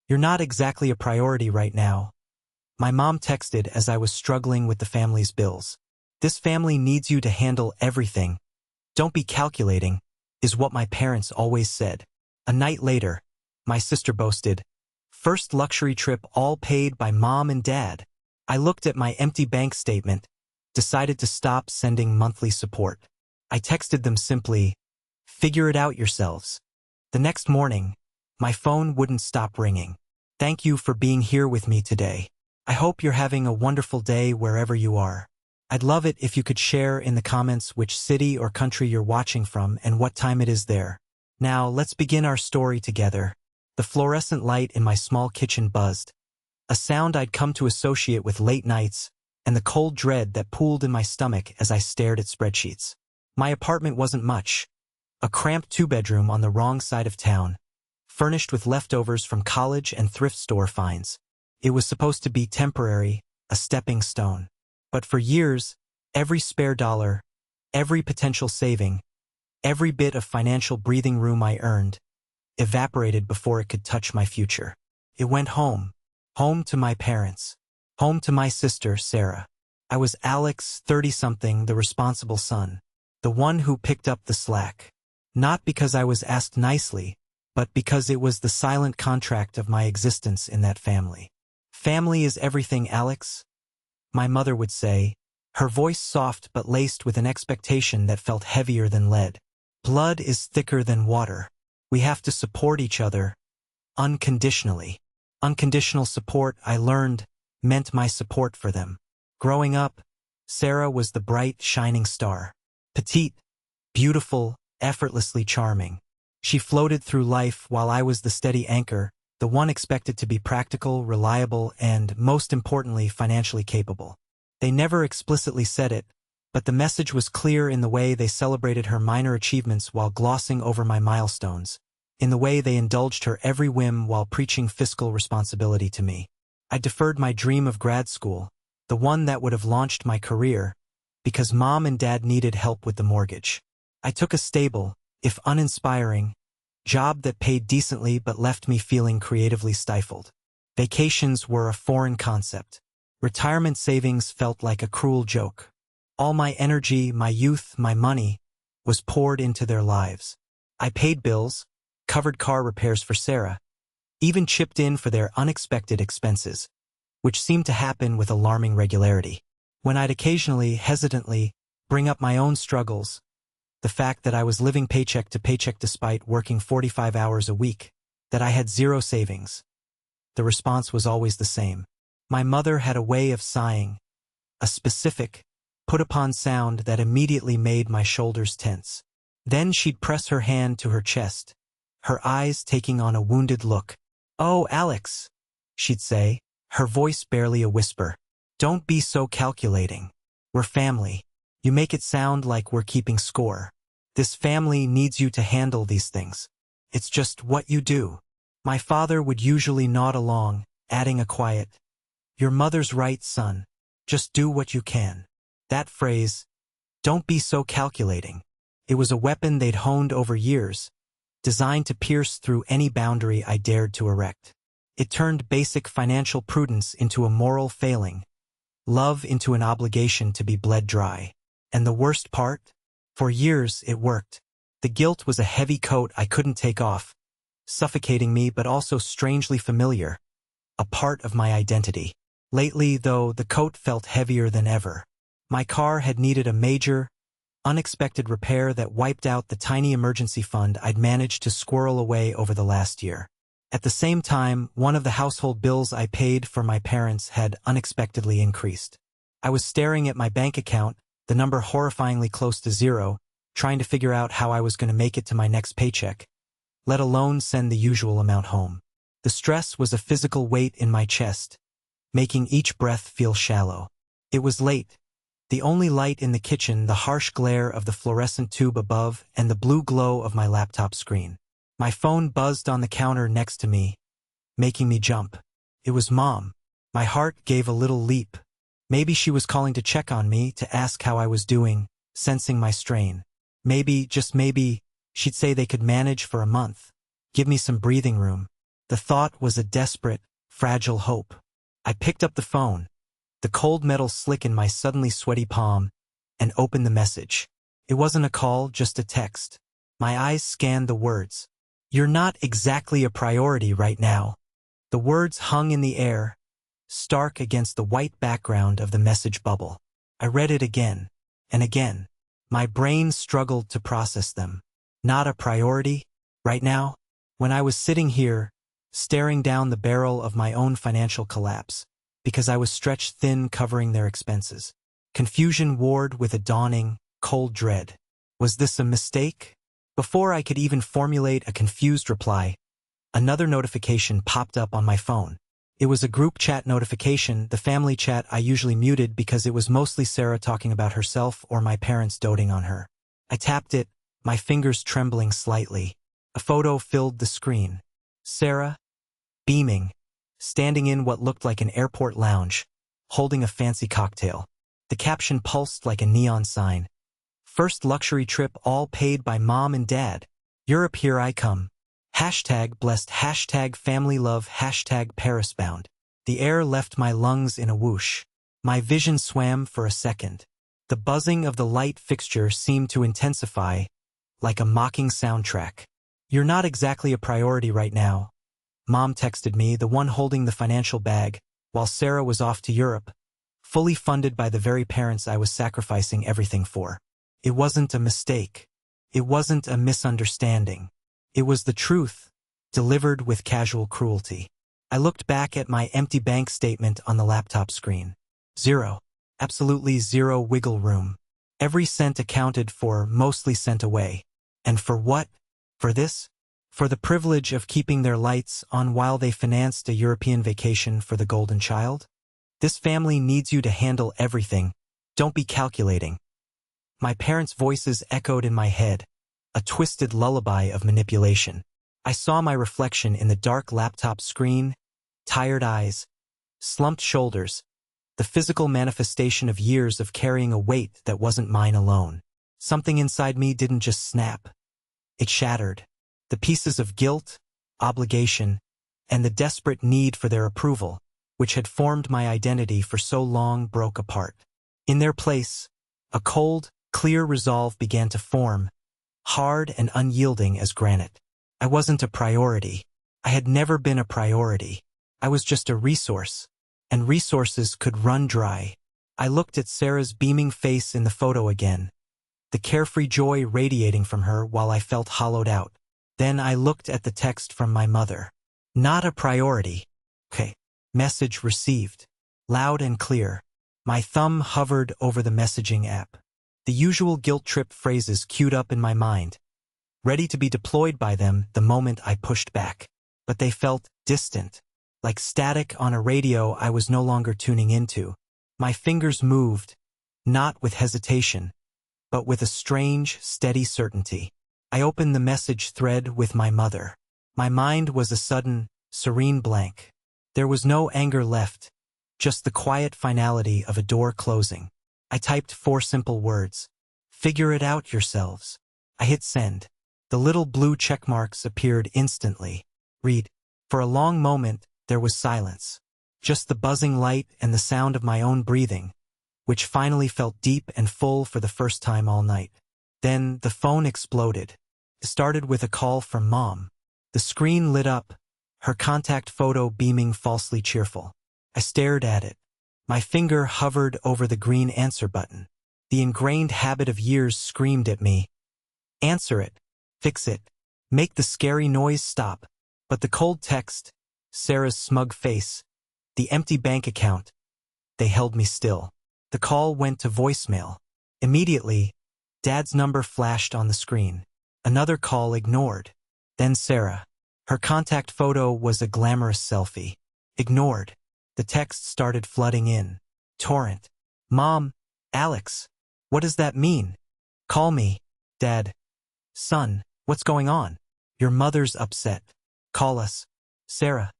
"You're not exactly a priority right now." My mom texted as I was struggling with the family's bills. "This family needs you to handle everything. Don't be calculating," is what my parents always said. A night later, my sister boasted, "First luxury trip all paid by mom and dad." I looked at my empty bank statement, decided to stop sending monthly support. I texted them simply, "Figure it out yourselves." The next morning, my phone wouldn't stop ringing. "Thank you for being here with me today. I hope you're having a wonderful day wherever you are." I'd love it if you could share in the comments which city or country you're watching from and what time it is there. Now, let's begin our story together. The fluorescent light in my small kitchen buzzed, a sound I'd come to associate with late nights and the cold dread that pooled in my stomach as I stared at spreadsheets. My apartment wasn't much. A cramped two-bedroom on the wrong side of town, furnished with leftovers from college and thrift store finds. It was supposed to be temporary, a stepping stone. But for years, every spare dollar, every potential saving, every bit of financial breathing room I earned, evaporated before it could touch my future. It went home. Home to my parents. Home to my sister, Sarah. I was Alex, 30-something, the responsible son. The one who picked up the slack. Not because I was asked nicely, but because it was the silent contract of my existence in that family. "Family is everything, Alex," my mother would say, her voice soft but laced with an expectation that felt heavier than lead. "Blood is thicker than water. We have to support each other, unconditionally." Unconditional support, I learned, meant my support for them. Growing up, Sarah was the bright, shining star. Petite, beautiful, effortlessly charming. She floated through life while I was the steady anchor, the one expected to be practical, reliable, and, most importantly, financially capable. They never explicitly said it, but the message was clear in the way they celebrated her minor achievements while glossing over my milestones, in the way they indulged her every whim while preaching fiscal responsibility to me. I deferred my dream of grad school, the one that would have launched my career, because mom and dad needed help with the mortgage. I took a stable, if uninspiring, job that paid decently but left me feeling creatively stifled. Vacations were a foreign concept. Retirement savings felt like a cruel joke. All my energy, my youth, my money was poured into their lives. I paid bills, covered car repairs for Sarah, even chipped in for their unexpected expenses, which seemed to happen with alarming regularity. When I'd occasionally, hesitantly, bring up my own struggles, the fact that I was living paycheck to paycheck despite working 45 hours a week, that I had zero savings, the response was always the same. My mother had a way of sighing, a specific, put-upon sound that immediately made my shoulders tense. Then she'd press her hand to her chest, her eyes taking on a wounded look. "Oh, Alex," she'd say, her voice barely a whisper. "Don't be so calculating. We're family. You make it sound like we're keeping score. This family needs you to handle these things. It's just what you do." My father would usually nod along, adding a quiet, "Your mother's right, son. Just do what you can." That phrase, "Don't be so calculating," it was a weapon they'd honed over years, designed to pierce through any boundary I dared to erect. It turned basic financial prudence into a moral failing, love into an obligation to be bled dry. And the worst part? For years, it worked. The guilt was a heavy coat I couldn't take off, suffocating me but also strangely familiar, a part of my identity. Lately, though, the coat felt heavier than ever. My car had needed a major, unexpected repair that wiped out the tiny emergency fund I'd managed to squirrel away over the last year. At the same time, one of the household bills I paid for my parents had unexpectedly increased. I was staring at my bank account, the number horrifyingly close to zero, trying to figure out how I was going to make it to my next paycheck, let alone send the usual amount home. The stress was a physical weight in my chest, making each breath feel shallow. It was late. The only light in the kitchen, the harsh glare of the fluorescent tube above, and the blue glow of my laptop screen. My phone buzzed on the counter next to me, making me jump. It was Mom. My heart gave a little leap. Maybe she was calling to check on me, to ask how I was doing, sensing my strain. Maybe, just maybe, she'd say they could manage for a month, give me some breathing room. The thought was a desperate, fragile hope. I picked up the phone, the cold metal slick in my suddenly sweaty palm, and opened the message. It wasn't a call, just a text. My eyes scanned the words. "You're not exactly a priority right now." The words hung in the air, stark against the white background of the message bubble. I read it again and again. My brain struggled to process them. Not a priority right now? When I was sitting here, staring down the barrel of my own financial collapse, because I was stretched thin covering their expenses. Confusion warred with a dawning, cold dread. Was this a mistake? Before I could even formulate a confused reply, another notification popped up on my phone. It was a group chat notification, the family chat I usually muted because it was mostly Sarah talking about herself or my parents doting on her. I tapped it, my fingers trembling slightly. A photo filled the screen. Sarah, beaming, standing in what looked like an airport lounge, holding a fancy cocktail. The caption pulsed like a neon sign. "First luxury trip all paid by mom and dad. Europe, here I come. Hashtag blessed, hashtag family love, hashtag Paris bound." The air left my lungs in a whoosh. My vision swam for a second. The buzzing of the light fixture seemed to intensify, like a mocking soundtrack. "You're not exactly a priority right now," Mom texted me, the one holding the financial bag, while Sarah was off to Europe, fully funded by the very parents I was sacrificing everything for. It wasn't a mistake. It wasn't a misunderstanding. It was the truth, delivered with casual cruelty. I looked back at my empty bank statement on the laptop screen. Zero. Absolutely zero wiggle room. Every cent accounted for, mostly sent away. And for what? For this? For the privilege of keeping their lights on while they financed a European vacation for the golden child? "This family needs you to handle everything. Don't be calculating." My parents' voices echoed in my head, a twisted lullaby of manipulation. I saw my reflection in the dark laptop screen, tired eyes, slumped shoulders, the physical manifestation of years of carrying a weight that wasn't mine alone. Something inside me didn't just snap. It shattered. The pieces of guilt, obligation, and the desperate need for their approval, which had formed my identity for so long, broke apart. In their place, a cold, clear resolve began to form, hard and unyielding as granite. I wasn't a priority. I had never been a priority. I was just a resource, and resources could run dry. I looked at Sarah's beaming face in the photo again, the carefree joy radiating from her while I felt hollowed out. Then I looked at the text from my mother. Not a priority. Okay. Message received. Loud and clear. My thumb hovered over the messaging app. The usual guilt trip phrases queued up in my mind, ready to be deployed by them the moment I pushed back. But they felt distant, like static on a radio I was no longer tuning into. My fingers moved, not with hesitation, but with a strange, steady certainty. I opened the message thread with my mother. My mind was a sudden, serene blank. There was no anger left, just the quiet finality of a door closing. I typed 4 simple words. "Figure it out yourselves." I hit send. The little blue checkmarks appeared instantly. Read. For a long moment, there was silence. Just the buzzing light and the sound of my own breathing, which finally felt deep and full for the first time all night. Then the phone exploded. It started with a call from Mom. The screen lit up, her contact photo beaming falsely cheerful. I stared at it. My finger hovered over the green answer button. The ingrained habit of years screamed at me. Answer it. Fix it. Make the scary noise stop. But the cold text, Sarah's smug face, the empty bank account, they held me still. The call went to voicemail. Immediately, Dad's number flashed on the screen. Another call ignored. Then Sarah. Her contact photo was a glamorous selfie. Ignored. The text started flooding in. Torrent. "Mom, Alex, what does that mean? Call me. Dad. Son, what's going on? Your mother's upset. Call us. Sarah.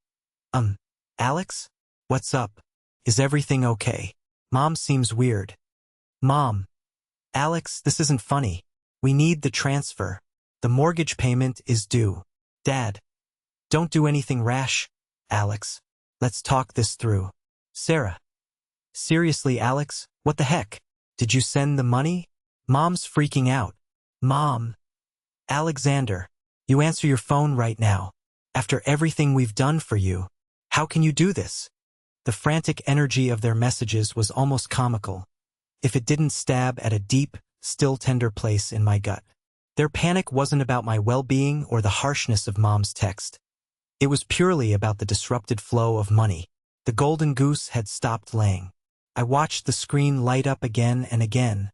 Alex? What's up? Is everything okay? Mom seems weird. Mom. Alex, this isn't funny. We need the transfer. The mortgage payment is due. Dad. Don't do anything rash, Alex. Let's talk this through. Sarah. Seriously, Alex? What the heck? Did you send the money? Mom's freaking out. Mom. Alexander. You answer your phone right now. After everything we've done for you, how can you do this? The frantic energy of their messages was almost comical, if it didn't stab at a deep, still tender place in my gut. Their panic wasn't about my well-being or the harshness of Mom's text. It was purely about the disrupted flow of money. The golden goose had stopped laying. I watched the screen light up again and again,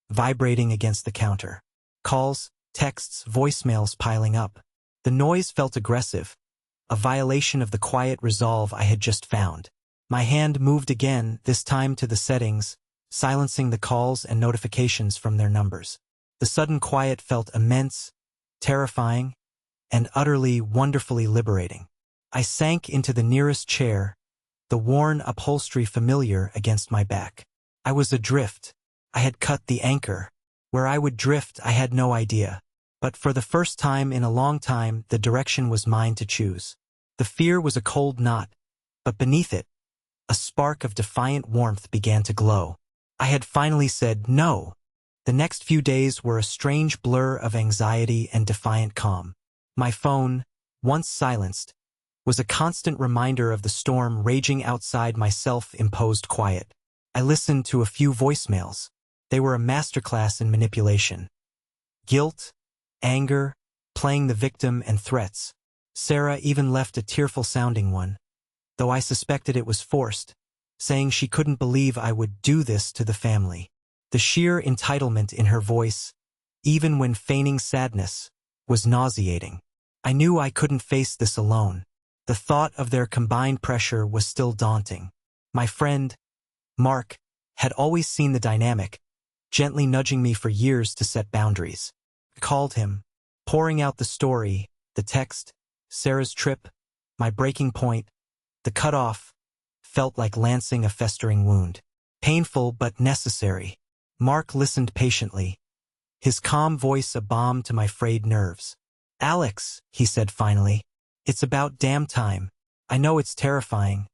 vibrating against the counter. Calls, texts, voicemails piling up. The noise felt aggressive, a violation of the quiet resolve I had just found. My hand moved again, this time to the settings, silencing the calls and notifications from their numbers. The sudden quiet felt immense, terrifying, and utterly, wonderfully liberating. I sank into the nearest chair, the worn upholstery familiar against my back. I was adrift. I had cut the anchor. Where I would drift, I had no idea. But for the first time in a long time, the direction was mine to choose. The fear was a cold knot, but beneath it, a spark of defiant warmth began to glow. I had finally said no. The next few days were a strange blur of anxiety and defiant calm. My phone, once silenced, was a constant reminder of the storm raging outside my self-imposed quiet. I listened to a few voicemails. They were a masterclass in manipulation. Guilt, anger, playing the victim, and threats. Sarah even left a tearful-sounding one, though I suspected it was forced, saying she couldn't believe I would do this to the family. The sheer entitlement in her voice, even when feigning sadness, was nauseating. I knew I couldn't face this alone. The thought of their combined pressure was still daunting. My friend, Mark, had always seen the dynamic, gently nudging me for years to set boundaries. I called him, pouring out the story, the text, Sarah's trip, my breaking point. The cutoff felt like lancing a festering wound. Painful but necessary. Mark listened patiently, his calm voice a balm to my frayed nerves. Alex, he said finally, it's about damn time. I know it's terrifying,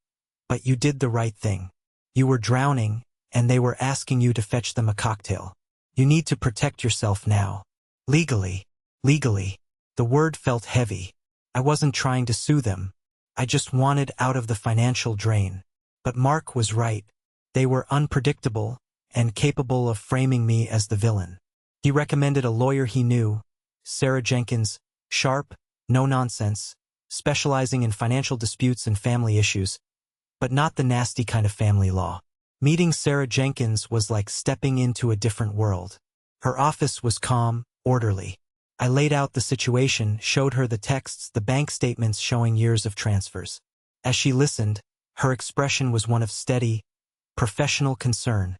but you did the right thing. You were drowning, and they were asking you to fetch them a cocktail. You need to protect yourself now. Legally. The word felt heavy. I wasn't trying to sue them. I just wanted out of the financial drain. But Mark was right. They were unpredictable and capable of framing me as the villain. He recommended a lawyer he knew, Sarah Jenkins, sharp, no nonsense, specializing in financial disputes and family issues, but not the nasty kind of family law. Meeting Sarah Jenkins was like stepping into a different world. Her office was calm, orderly. I laid out the situation, showed her the texts, the bank statements showing years of transfers. As she listened, her expression was one of steady, professional concern,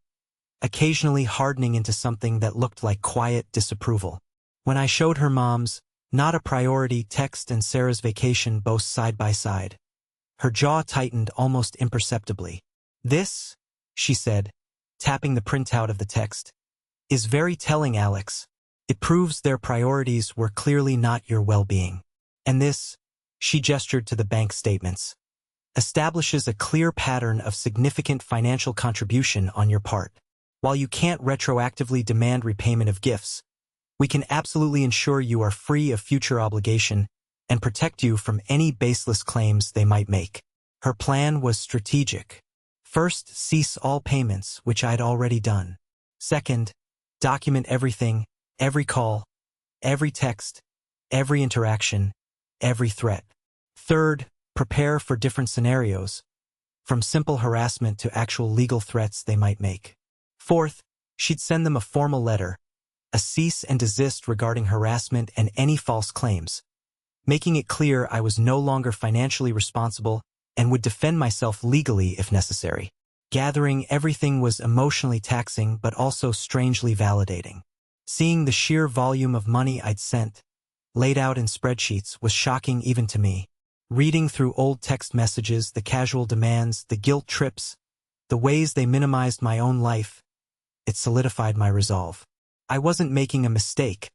occasionally hardening into something that looked like quiet disapproval. When I showed her Mom's not a priority text and Sarah's vacation both side by side, her jaw tightened almost imperceptibly. This, she said, tapping the printout of the text, is very telling, Alex. It proves their priorities were clearly not your well-being. And this, she gestured to the bank statements, establishes a clear pattern of significant financial contribution on your part. While you can't retroactively demand repayment of gifts, we can absolutely ensure you are free of future obligation and protect you from any baseless claims they might make. Her plan was strategic. First, cease all payments, which I'd already done. Second, document everything, every call, every text, every interaction, every threat. Third, prepare for different scenarios, from simple harassment to actual legal threats they might make. Fourth, she'd send them a formal letter, a cease and desist regarding harassment and any false claims, making it clear I was no longer financially responsible and would defend myself legally if necessary. Gathering everything was emotionally taxing but also strangely validating. Seeing the sheer volume of money I'd sent, laid out in spreadsheets, was shocking even to me. Reading through old text messages, the casual demands, the guilt trips, the ways they minimized my own life, it solidified my resolve. I wasn't making a mistake.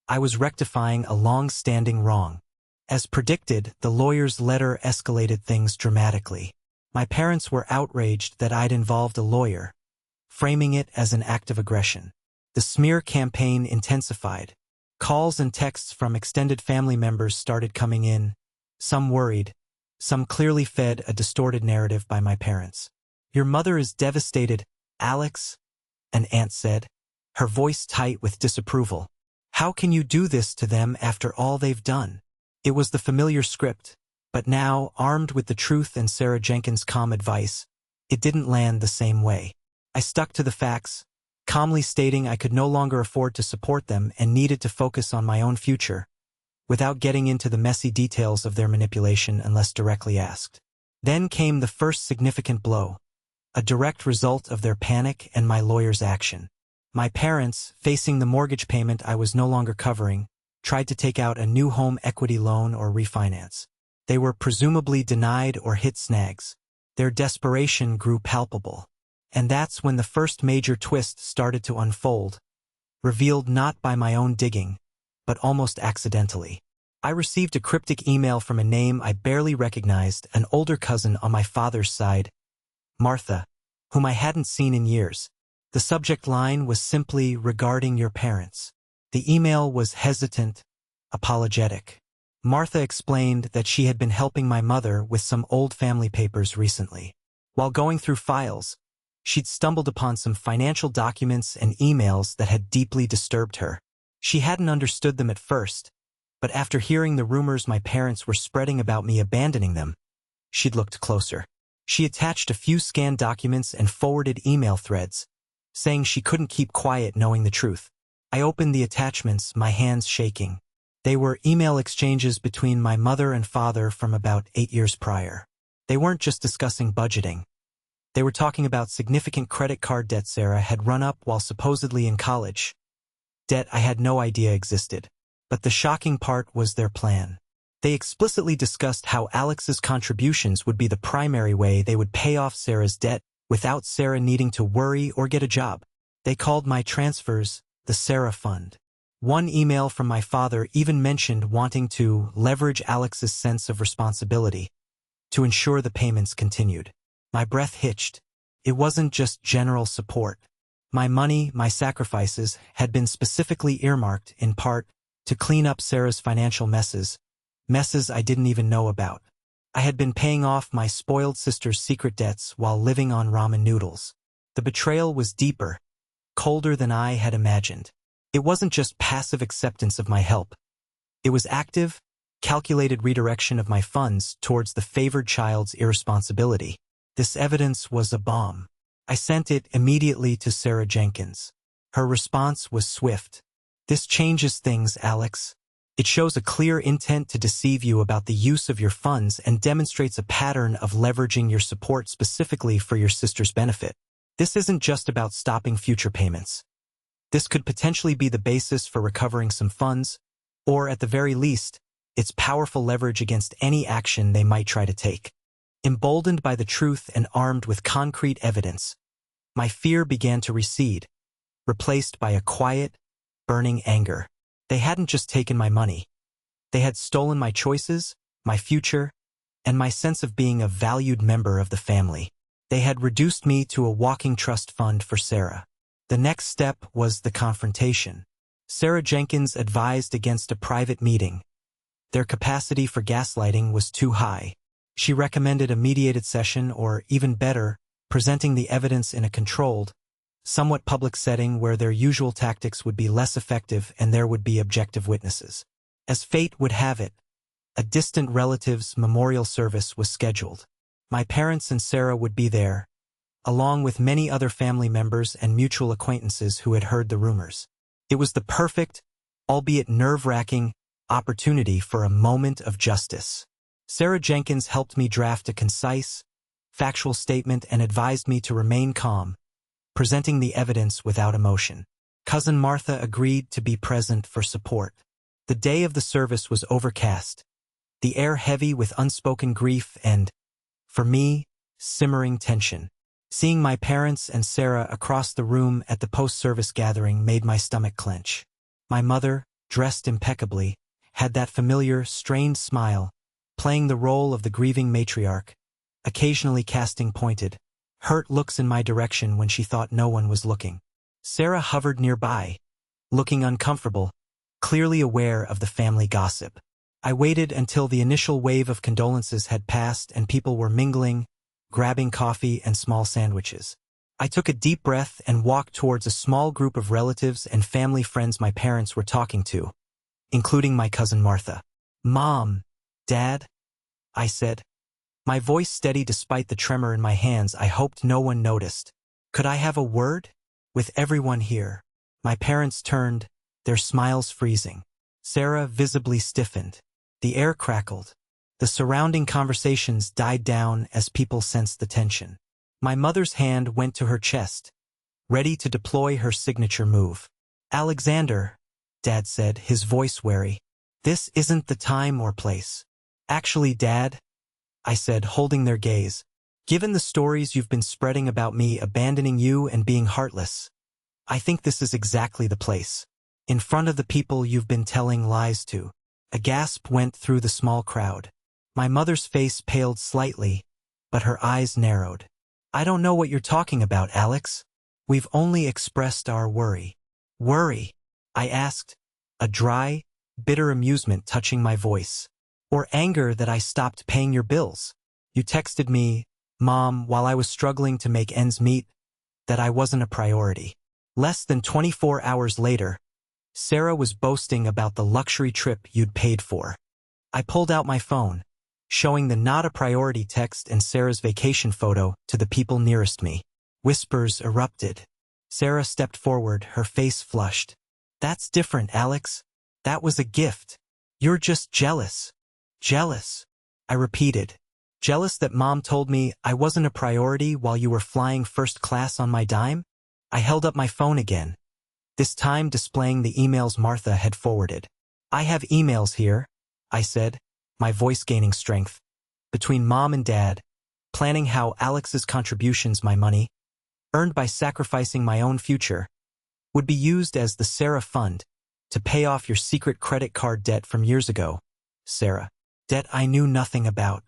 I was rectifying a long-standing wrong. As predicted, the lawyer's letter escalated things dramatically. My parents were outraged that I'd involved a lawyer, framing it as an act of aggression. The smear campaign intensified. Calls and texts from extended family members started coming in, some worried, some clearly fed a distorted narrative by my parents. "Your mother is devastated, Alex," an aunt said, her voice tight with disapproval. "How can you do this to them after all they've done?" It was the familiar script, but now, armed with the truth and Sarah Jenkins' calm advice, it didn't land the same way. I stuck to the facts, calmly stating I could no longer afford to support them and needed to focus on my own future, without getting into the messy details of their manipulation unless directly asked. Then came the first significant blow, a direct result of their panic and my lawyer's action. My parents, facing the mortgage payment I was no longer covering, tried to take out a new home equity loan or refinance. They were presumably denied or hit snags. Their desperation grew palpable. And that's when the first major twist started to unfold, revealed not by my own digging, but almost accidentally. I received a cryptic email from a name I barely recognized, an older cousin on my father's side, Martha, whom I hadn't seen in years. The subject line was simply regarding your parents. The email was hesitant, apologetic. Martha explained that she had been helping my mother with some old family papers recently. While going through files, she'd stumbled upon some financial documents and emails that had deeply disturbed her. She hadn't understood them at first, but after hearing the rumors my parents were spreading about me abandoning them, she'd looked closer. She attached a few scanned documents and forwarded email threads, saying she couldn't keep quiet knowing the truth. I opened the attachments, my hands shaking. They were email exchanges between my mother and father from about 8 years prior. They weren't just discussing budgeting. They were talking about significant credit card debt Sarah had run up while supposedly in college. Debt I had no idea existed. But the shocking part was their plan. They explicitly discussed how Alex's contributions would be the primary way they would pay off Sarah's debt without Sarah needing to worry or get a job. They called my transfers the Sarah Fund. One email from my father even mentioned wanting to leverage Alex's sense of responsibility to ensure the payments continued. My breath hitched. It wasn't just general support. My money, my sacrifices, had been specifically earmarked, in part, to clean up Sarah's financial messes I didn't even know about. I had been paying off my spoiled sister's secret debts while living on ramen noodles. The betrayal was deeper, colder than I had imagined. It wasn't just passive acceptance of my help. It was active, calculated redirection of my funds towards the favored child's irresponsibility. This evidence was a bomb. I sent it immediately to Sarah Jenkins. Her response was swift. "This changes things, Alex. It shows a clear intent to deceive you about the use of your funds and demonstrates a pattern of leveraging your support specifically for your sister's benefit. This isn't just about stopping future payments. This could potentially be the basis for recovering some funds, or at the very least, it's powerful leverage against any action they might try to take." Emboldened by the truth and armed with concrete evidence, my fear began to recede, replaced by a quiet, burning anger. They hadn't just taken my money. They had stolen my choices, my future, and my sense of being a valued member of the family. They had reduced me to a walking trust fund for Sarah. The next step was the confrontation. Sarah Jenkins advised against a private meeting. Their capacity for gaslighting was too high. She recommended a mediated session or, even better, presenting the evidence in a controlled, somewhat public setting where their usual tactics would be less effective and there would be objective witnesses. As fate would have it, a distant relative's memorial service was scheduled. My parents and Sarah would be there, along with many other family members and mutual acquaintances who had heard the rumors. It was the perfect, albeit nerve-wracking, opportunity for a moment of justice. Sarah Jenkins helped me draft a concise, factual statement and advised me to remain calm, presenting the evidence without emotion. Cousin Martha agreed to be present for support. The day of the service was overcast, the air heavy with unspoken grief and, for me, simmering tension. Seeing my parents and Sarah across the room at the post-service gathering made my stomach clench. My mother, dressed impeccably, had that familiar, strained smile, playing the role of the grieving matriarch, occasionally casting pointed, hurt looks in my direction when she thought no one was looking. Sarah hovered nearby, looking uncomfortable, clearly aware of the family gossip. I waited until the initial wave of condolences had passed and people were mingling, grabbing coffee and small sandwiches. I took a deep breath and walked towards a small group of relatives and family friends my parents were talking to, including my cousin Martha. "Mom, Dad," I said. My voice steady despite the tremor in my hands. I hoped no one noticed. "Could I have a word? With everyone here." My parents turned, their smiles freezing. Sarah visibly stiffened. The air crackled. The surrounding conversations died down as people sensed the tension. My mother's hand went to her chest, ready to deploy her signature move. "Alexander," Dad said, his voice wary, "this isn't the time or place." "Actually, Dad," I said, holding their gaze, "given the stories you've been spreading about me abandoning you and being heartless, I think this is exactly the place. In front of the people you've been telling lies to." A gasp went through the small crowd. My mother's face paled slightly, but her eyes narrowed. "I don't know what you're talking about, Alex. We've only expressed our worry." "Worry?" I asked, a dry, bitter amusement touching my voice. "Or anger that I stopped paying your bills? You texted me, Mom, while I was struggling to make ends meet, that I wasn't a priority." Less than 24 hours later, Sarah was boasting about the luxury trip you'd paid for. I pulled out my phone, showing the not a priority text and Sarah's vacation photo to the people nearest me. Whispers erupted. Sarah stepped forward, her face flushed. "That's different, Alex. That was a gift. You're just jealous." "Jealous?" I repeated. "Jealous that Mom told me I wasn't a priority while you were flying first class on my dime?" I held up my phone again, this time displaying the emails Martha had forwarded. "I have emails here," I said, my voice gaining strength, "between Mom and Dad, planning how Alex's contributions, my money, earned by sacrificing my own future, would be used as the Sarah Fund to pay off your secret credit card debt from years ago, Sarah. Debt I knew nothing about.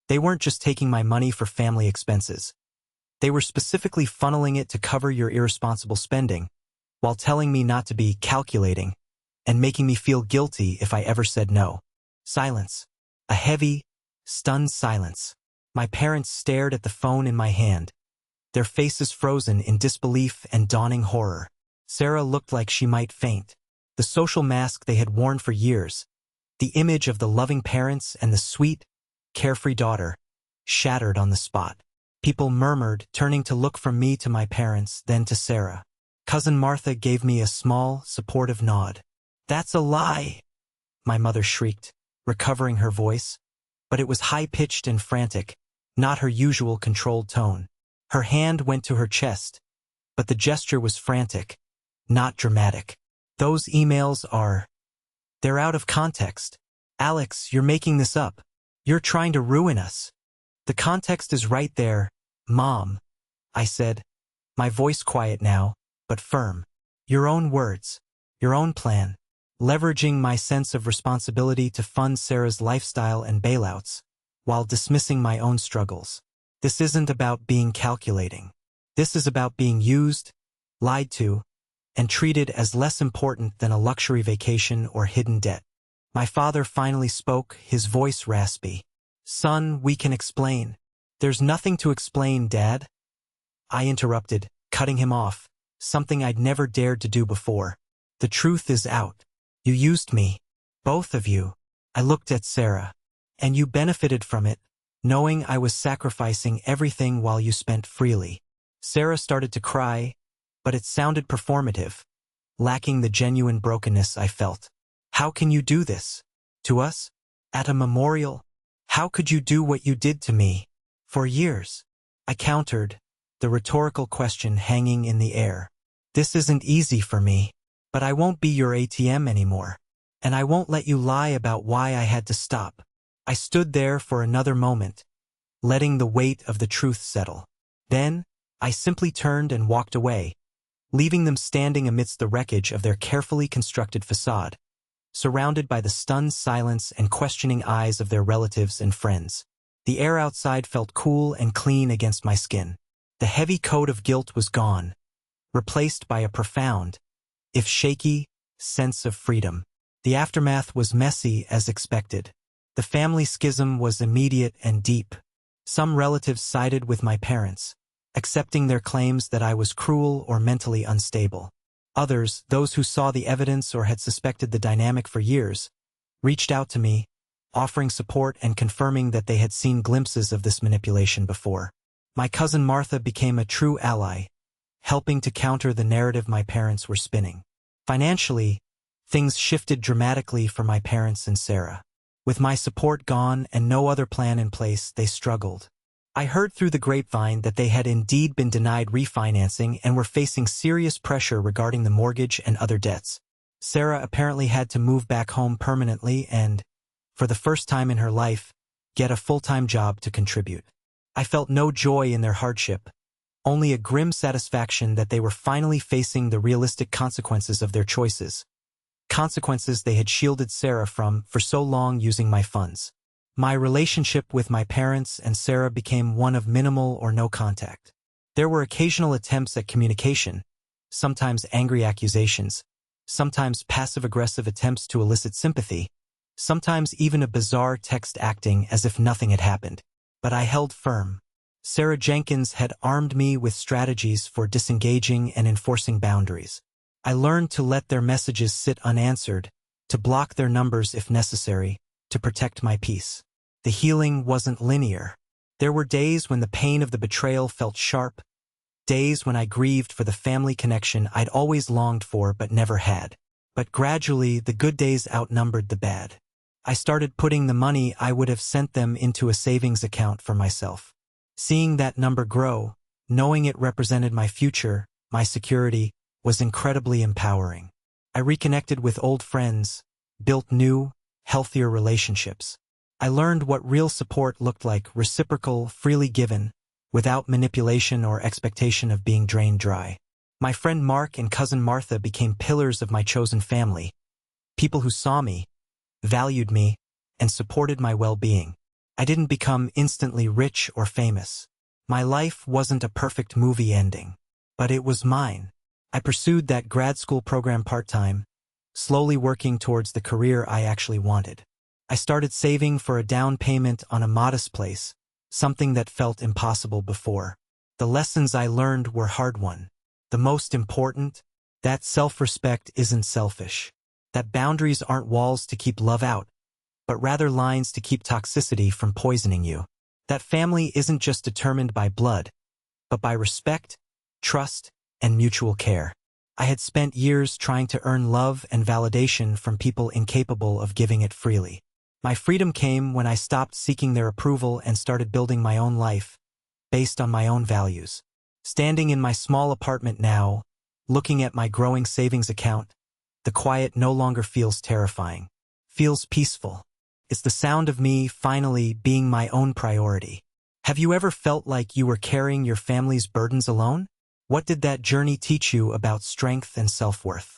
They weren't just taking my money for family expenses. They were specifically funneling it to cover your irresponsible spending, while telling me not to be calculating and making me feel guilty if I ever said no. Silence. A heavy, stunned silence. My parents stared at the phone in my hand, their faces frozen in disbelief and dawning horror. Sarah looked like she might faint. The social mask they had worn for years, the image of the loving parents and the sweet, carefree daughter, shattered on the spot. People murmured, turning to look from me to my parents, then to Sarah. Cousin Martha gave me a small, supportive nod. "That's a lie," my mother shrieked, recovering her voice, but it was high-pitched and frantic, not her usual controlled tone. Her hand went to her chest, but the gesture was frantic, not dramatic. "Those emails they're out of context. Alex, you're making this up. You're trying to ruin us. The context is right there, Mom," I said, my voice quiet now, but firm. "Your own words, your own plan, leveraging my sense of responsibility to fund Sarah's lifestyle and bailouts, while dismissing my own struggles. This isn't about being calculating. This is about being used, lied to, and treated as less important than a luxury vacation or hidden debt." My father finally spoke, his voice raspy. "Son, we can explain." "There's nothing to explain, Dad," I interrupted, cutting him off, something I'd never dared to do before. "The truth is out. You used me. Both of you." I looked at Sarah. "And you benefited from it, knowing I was sacrificing everything while you spent freely." Sarah started to cry, but it sounded performative, lacking the genuine brokenness I felt. "How can you do this? To us? At a memorial? How could you do what you did to me? For years?" I countered, the rhetorical question hanging in the air. "This isn't easy for me, but I won't be your ATM anymore. And I won't let you lie about why I had to stop." I stood there for another moment, letting the weight of the truth settle. Then, I simply turned and walked away, leaving them standing amidst the wreckage of their carefully constructed facade. surrounded by the stunned silence and questioning eyes of their relatives and friends. The air outside felt cool and clean against my skin. The heavy coat of guilt was gone, replaced by a profound, if shaky, sense of freedom. The aftermath was messy as expected. The family schism was immediate and deep. Some relatives sided with my parents, accepting their claims that I was cruel or mentally unstable. Others, those who saw the evidence or had suspected the dynamic for years, reached out to me, offering support and confirming that they had seen glimpses of this manipulation before. My cousin Martha became a true ally, helping to counter the narrative my parents were spinning. Financially, things shifted dramatically for my parents and Sarah. With my support gone and no other plan in place, they struggled. I heard through the grapevine that they had indeed been denied refinancing and were facing serious pressure regarding the mortgage and other debts. Sarah apparently had to move back home permanently and, for the first time in her life, get a full-time job to contribute. I felt no joy in their hardship, only a grim satisfaction that they were finally facing the realistic consequences of their choices. Consequences they had shielded Sarah from for so long using my funds. My relationship with my parents and Sarah became one of minimal or no contact. There were occasional attempts at communication, sometimes angry accusations, sometimes passive-aggressive attempts to elicit sympathy, sometimes even a bizarre text acting as if nothing had happened. But I held firm. Sarah Jenkins had armed me with strategies for disengaging and enforcing boundaries. I learned to let their messages sit unanswered, to block their numbers if necessary, to protect my peace. The healing wasn't linear. There were days when the pain of the betrayal felt sharp, days when I grieved for the family connection I'd always longed for but never had. But gradually, the good days outnumbered the bad. I started putting the money I would have sent them into a savings account for myself. Seeing that number grow, knowing it represented my future, my security, was incredibly empowering. I reconnected with old friends, built new, healthier relationships. I learned what real support looked like, reciprocal, freely given, without manipulation or expectation of being drained dry. My friend Mark and cousin Martha became pillars of my chosen family, people who saw me, valued me, and supported my well-being. I didn't become instantly rich or famous. My life wasn't a perfect movie ending, but it was mine. I pursued that grad school program part-time, slowly working towards the career I actually wanted. I started saving for a down payment on a modest place, something that felt impossible before. The lessons I learned were hard-won. The most important, that self-respect isn't selfish. That boundaries aren't walls to keep love out, but rather lines to keep toxicity from poisoning you. That family isn't just determined by blood, but by respect, trust, and mutual care. I had spent years trying to earn love and validation from people incapable of giving it freely. My freedom came when I stopped seeking their approval and started building my own life, based on my own values. Standing in my small apartment now, looking at my growing savings account, the quiet no longer feels terrifying. Feels peaceful. It's the sound of me finally being my own priority. Have you ever felt like you were carrying your family's burdens alone? What did that journey teach you about strength and self-worth?